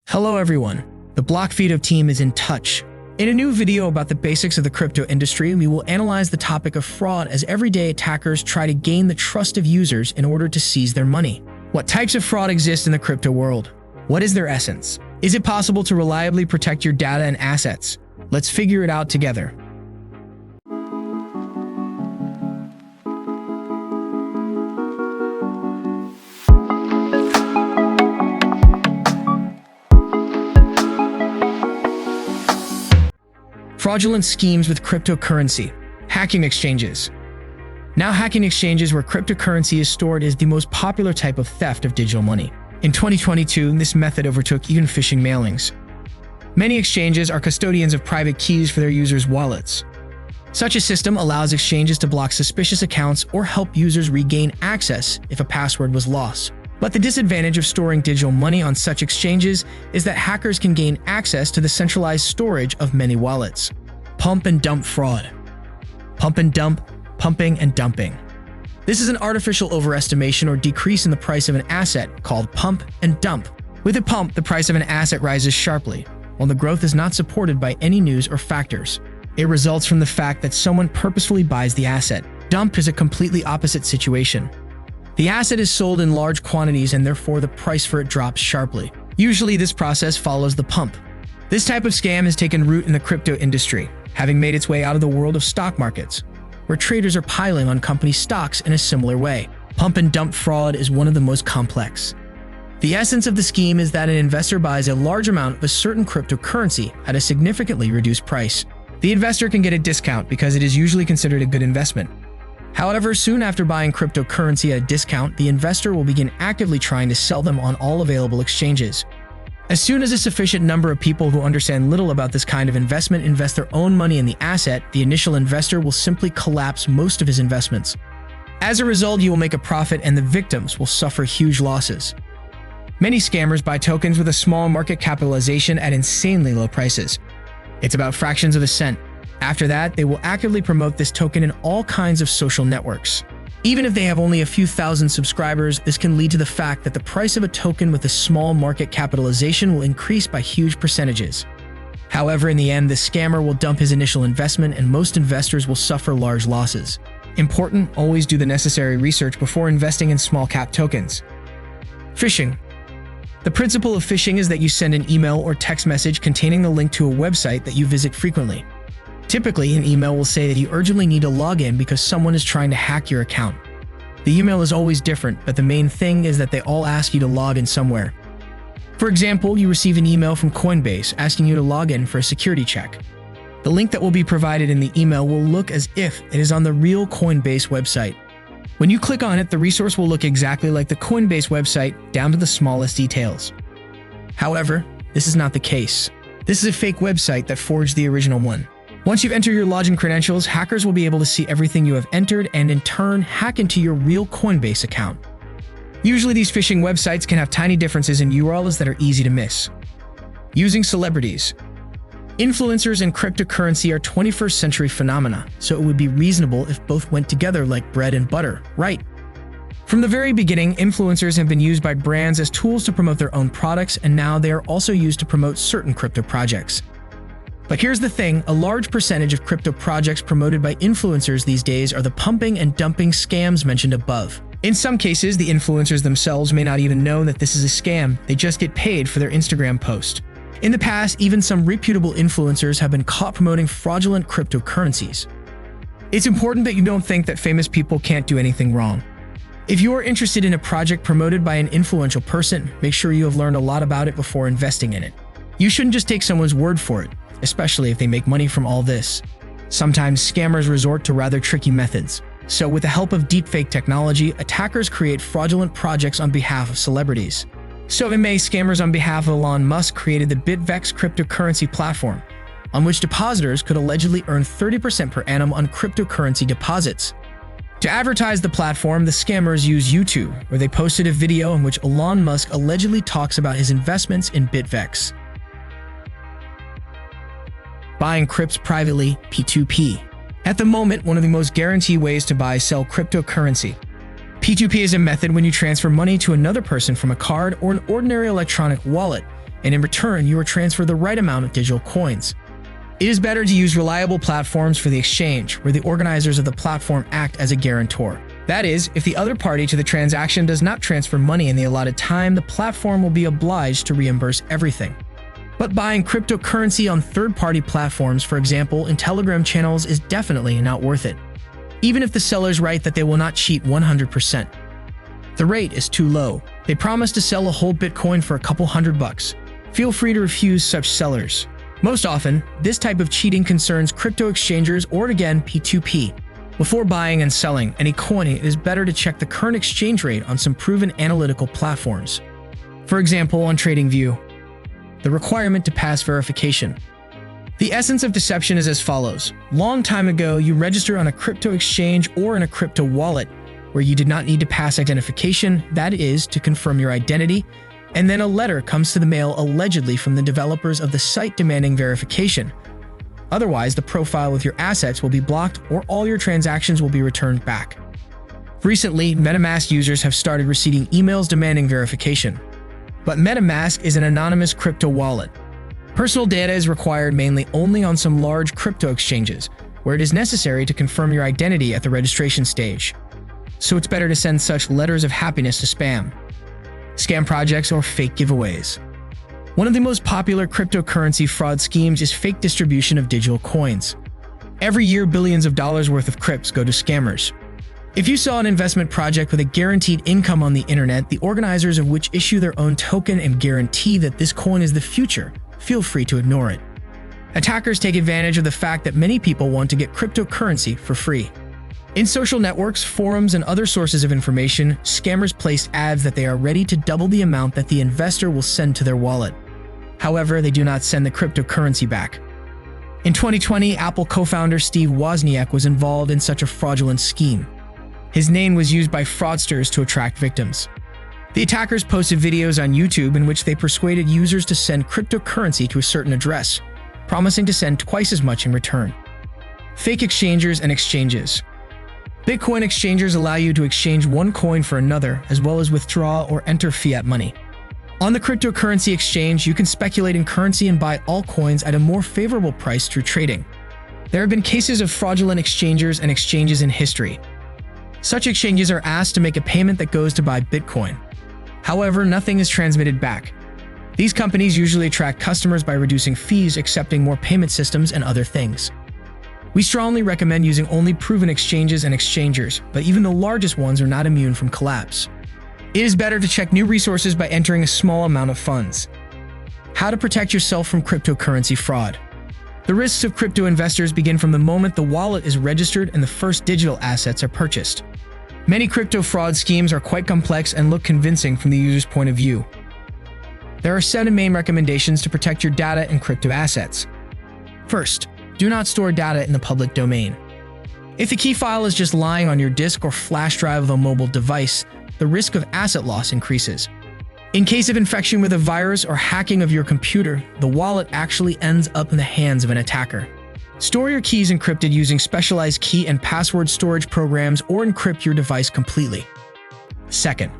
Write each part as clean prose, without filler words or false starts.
Hello everyone, the Blockfeed team is in touch. In a new video about the basics of the crypto industry, we will analyze the topic of fraud as everyday attackers try to gain the trust of users in order to seize their money. What types of fraud exist in the crypto world? What is their essence? Is it possible to reliably protect your data and assets? Let's figure it out together. Fraudulent schemes with cryptocurrency. Hacking exchanges. Now, hacking exchanges where cryptocurrency is stored is the most popular type of theft of digital money. In 2022, this method overtook even phishing mailings. Many exchanges are custodians of private keys for their users' wallets. Such a system allows exchanges to block suspicious accounts or help users regain access if a password was lost. But the disadvantage of storing digital money on such exchanges is that hackers can gain access to the centralized storage of many wallets. Pump and dump fraud. Pump and dump, pumping and dumping. This is an artificial overestimation or decrease in the price of an asset called pump and dump. With a pump, the price of an asset rises sharply, while the growth is not supported by any news or factors. It results from the fact that someone purposefully buys the asset. Dump is a completely opposite situation. The asset is sold in large quantities and therefore the price for it drops sharply. Usually this process follows the pump. This type of scam has taken root in the crypto industry, having made its way out of the world of stock markets, where traders are piling on company stocks in a similar way. Pump and dump fraud is one of the most complex. The essence of the scheme is that an investor buys a large amount of a certain cryptocurrency at a significantly reduced price. The investor can get a discount because it is usually considered a good investment. However, soon after buying cryptocurrency at a discount, the investor will begin actively trying to sell them on all available exchanges. As soon as a sufficient number of people who understand little about this kind of investment invest their own money in the asset, the initial investor will simply collapse most of his investments. As a result, you will make a profit and the victims will suffer huge losses. Many scammers buy tokens with a small market capitalization at insanely low prices. It's about fractions of a cent. After that, they will actively promote this token in all kinds of social networks. Even if they have only a few thousand subscribers, this can lead to the fact that the price of a token with a small market capitalization will increase by huge percentages. However, in the end, the scammer will dump his initial investment and most investors will suffer large losses. Important, always do the necessary research before investing in small cap tokens. Phishing. The principle of phishing is that you send an email or text message containing the link to a website that you visit frequently. Typically, an email will say that you urgently need to log in because someone is trying to hack your account. The email is always different, but the main thing is that they all ask you to log in somewhere. For example, you receive an email from Coinbase asking you to log in for a security check. The link that will be provided in the email will look as if it is on the real Coinbase website. When you click on it, the resource will look exactly like the Coinbase website, down to the smallest details. However, this is not the case. This is a fake website that forged the original one. Once you've entered your login credentials, hackers will be able to see everything you have entered and in turn hack into your real Coinbase account. Usually these phishing websites can have tiny differences in URLs that are easy to miss. Using celebrities. Influencers and cryptocurrency are 21st century phenomena, so it would be reasonable if both went together like bread and butter, right? From the very beginning, influencers have been used by brands as tools to promote their own products, and now they are also used to promote certain crypto projects. But here's the thing, a large percentage of crypto projects promoted by influencers these days are the pumping and dumping scams mentioned above. In some cases, the influencers themselves may not even know that this is a scam, they just get paid for their Instagram post. In the past, even some reputable influencers have been caught promoting fraudulent cryptocurrencies. It's important that you don't think that famous people can't do anything wrong. If you are interested in a project promoted by an influential person, make sure you have learned a lot about it before investing in it. You shouldn't just take someone's word for it, especially if they make money from all this. Sometimes scammers resort to rather tricky methods. So with the help of deepfake technology, attackers create fraudulent projects on behalf of celebrities. So in May, scammers on behalf of Elon Musk created the BitVex cryptocurrency platform, on which depositors could allegedly earn 30% per annum on cryptocurrency deposits. To advertise the platform, the scammers used YouTube, where they posted a video in which Elon Musk allegedly talks about his investments in BitVex. Buying crypts privately, P2P. At the moment, one of the most guaranteed ways to buy/sell cryptocurrency. P2P is a method when you transfer money to another person from a card or an ordinary electronic wallet and in return, you are transferred the right amount of digital coins. It is better to use reliable platforms for the exchange, where the organizers of the platform act as a guarantor. That is, if the other party to the transaction does not transfer money in the allotted time, the platform will be obliged to reimburse everything. But buying cryptocurrency on third-party platforms, for example, in Telegram channels, is definitely not worth it, even if the sellers write that they will not cheat 100%. The rate is too low. They promise to sell a whole Bitcoin for a couple $100. Feel free to refuse such sellers. Most often, this type of cheating concerns crypto exchangers, or again, P2P. Before buying and selling any coin, it is better to check the current exchange rate on some proven analytical platforms. For example, on TradingView. The requirement to pass verification. The essence of deception is as follows. Long time ago, you register on a crypto exchange or in a crypto wallet, where you did not need to pass identification, that is, to confirm your identity, and then a letter comes to the mail allegedly from the developers of the site demanding verification. Otherwise, the profile with your assets will be blocked or all your transactions will be returned back. Recently, MetaMask users have started receiving emails demanding verification. But MetaMask is an anonymous crypto wallet. Personal data is required mainly only on some large crypto exchanges, where it is necessary to confirm your identity at the registration stage. So it's better to send such letters of happiness to spam, scam projects, or fake giveaways. One of the most popular cryptocurrency fraud schemes is fake distribution of digital coins. Every year, billions of dollars worth of crypts go to scammers. If you saw an investment project with a guaranteed income on the internet, the organizers of which issue their own token and guarantee that this coin is the future, feel free to ignore it. Attackers take advantage of the fact that many people want to get cryptocurrency for free. In social networks, forums, and other sources of information, scammers place ads that they are ready to double the amount that the investor will send to their wallet. However, they do not send the cryptocurrency back. In 2020, Apple co-founder Steve Wozniak was involved in such a fraudulent scheme. His name was used by fraudsters to attract victims. The attackers posted videos on YouTube in which they persuaded users to send cryptocurrency to a certain address, promising to send twice as much in return. Fake exchangers and exchanges. Bitcoin exchangers allow you to exchange one coin for another, as well as withdraw or enter fiat money. On the cryptocurrency exchange, you can speculate in currency and buy all coins at a more favorable price through trading. There have been cases of fraudulent exchangers and exchanges in history. Such exchanges are asked to make a payment that goes to buy Bitcoin. However, nothing is transmitted back. These companies usually attract customers by reducing fees, accepting more payment systems, and other things. We strongly recommend using only proven exchanges and exchangers, but even the largest ones are not immune from collapse. It is better to check new resources by entering a small amount of funds. How to protect yourself from cryptocurrency fraud. The risks of crypto investors begin from the moment the wallet is registered and the first digital assets are purchased. Many crypto fraud schemes are quite complex and look convincing from the user's point of view. There are 7 main recommendations to protect your data and crypto assets. First, do not store data in the public domain. If the key file is just lying on your disk or flash drive of a mobile device, the risk of asset loss increases. In case of infection with a virus or hacking of your computer, the wallet actually ends up in the hands of an attacker. Store your keys encrypted using specialized key and password storage programs, or encrypt your device completely. Second,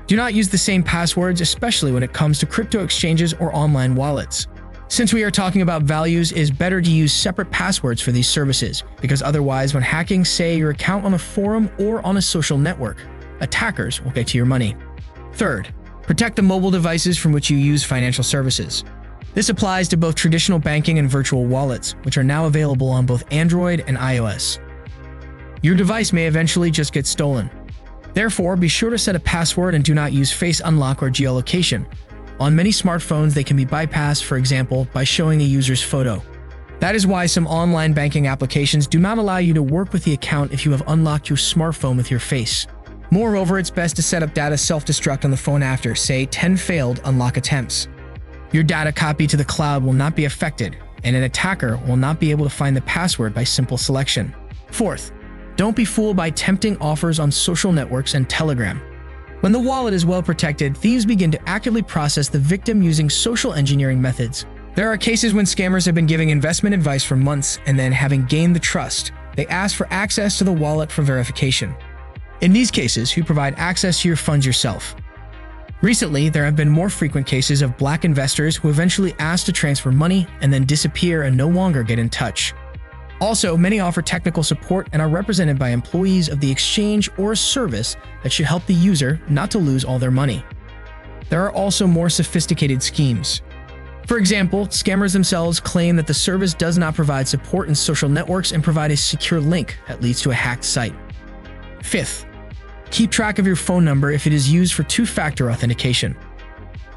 do not use the same passwords, especially when it comes to crypto exchanges or online wallets. Since we are talking about values, it is better to use separate passwords for these services, because otherwise, when hacking, say, your account on a forum or on a social network, attackers will get to your money. Third, protect the mobile devices from which you use financial services. This applies to both traditional banking and virtual wallets, which are now available on both Android and iOS. Your device may eventually just get stolen. Therefore, be sure to set a password and do not use face unlock or geolocation. On many smartphones, they can be bypassed, for example, by showing a user's photo. That is why some online banking applications do not allow you to work with the account if you have unlocked your smartphone with your face. Moreover, it's best to set up data self-destruct on the phone after, say, 10 failed unlock attempts. Your data copied to the cloud will not be affected, and an attacker will not be able to find the password by simple selection. Fourth, don't be fooled by tempting offers on social networks and Telegram. When the wallet is well protected, thieves begin to actively process the victim using social engineering methods. There are cases when scammers have been giving investment advice for months, and then, having gained the trust, they ask for access to the wallet for verification. In these cases, you provide access to your funds yourself. Recently, there have been more frequent cases of black investors who eventually ask to transfer money and then disappear and no longer get in touch. Also, many offer technical support and are represented by employees of the exchange or a service that should help the user not to lose all their money. There are also more sophisticated schemes. For example, scammers themselves claim that the service does not provide support in social networks and provide a secure link that leads to a hacked site. Fifth, keep track of your phone number if it is used for two-factor authentication.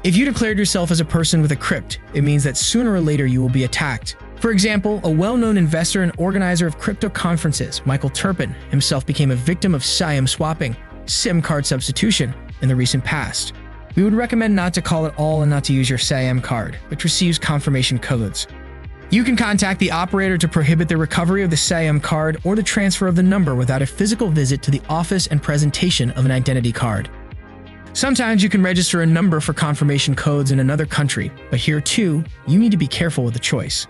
If you declared yourself as a person with a crypt, it means that sooner or later you will be attacked. For example, a well-known investor and organizer of crypto conferences, Michael Turpin, himself became a victim of SIM swapping, SIM card substitution, in the recent past. We would recommend not to call it all and not to use your SIM card, which receives confirmation codes. You can contact the operator to prohibit the recovery of the SIM card or the transfer of the number without a physical visit to the office and presentation of an identity card. Sometimes you can register a number for confirmation codes in another country, but here too, you need to be careful with the choice.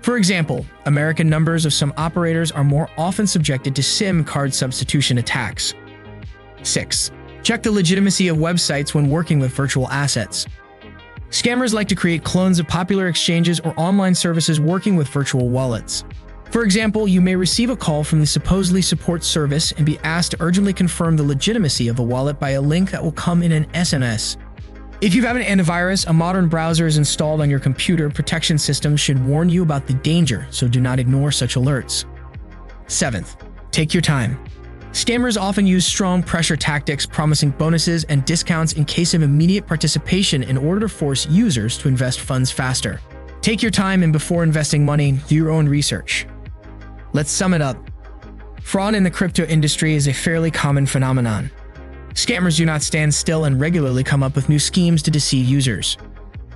For example, American numbers of some operators are more often subjected to SIM card substitution attacks. 6. Check the legitimacy of websites when working with virtual assets. Scammers like to create clones of popular exchanges or online services working with virtual wallets. For example, you may receive a call from the supposedly support service and be asked to urgently confirm the legitimacy of a wallet by a link that will come in an SMS. If you have an antivirus, a modern browser is installed on your computer, protection systems should warn you about the danger, so do not ignore such alerts. 7th, take your time. Scammers often use strong pressure tactics, promising bonuses and discounts in case of immediate participation in order to force users to invest funds faster. Take your time and before investing money, do your own research. Let's sum it up. Fraud in the crypto industry is a fairly common phenomenon. Scammers do not stand still and regularly come up with new schemes to deceive users.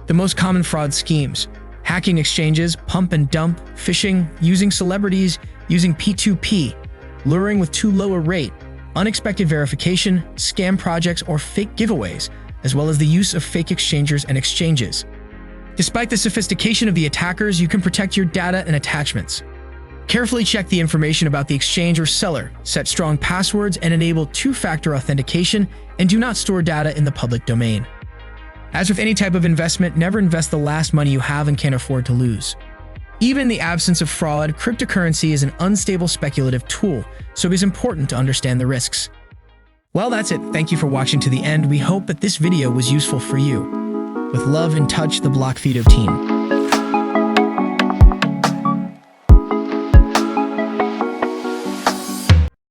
The most common fraud schemes: hacking exchanges, pump and dump, phishing, using celebrities, using P2P, luring with too low a rate, unexpected verification, scam projects, or fake giveaways, as well as the use of fake exchangers and exchanges. Despite the sophistication of the attackers, you can protect your data and attachments. Carefully check the information about the exchange or seller, set strong passwords, and enable two-factor authentication, and do not store data in the public domain. As with any type of investment, never invest the last money you have and can't afford to lose. Even in the absence of fraud, cryptocurrency is an unstable speculative tool, so it is important to understand the risks. Well, that's it. Thank you for watching to the end. We hope that this video was useful for you. With love and touch, the Blockfido team.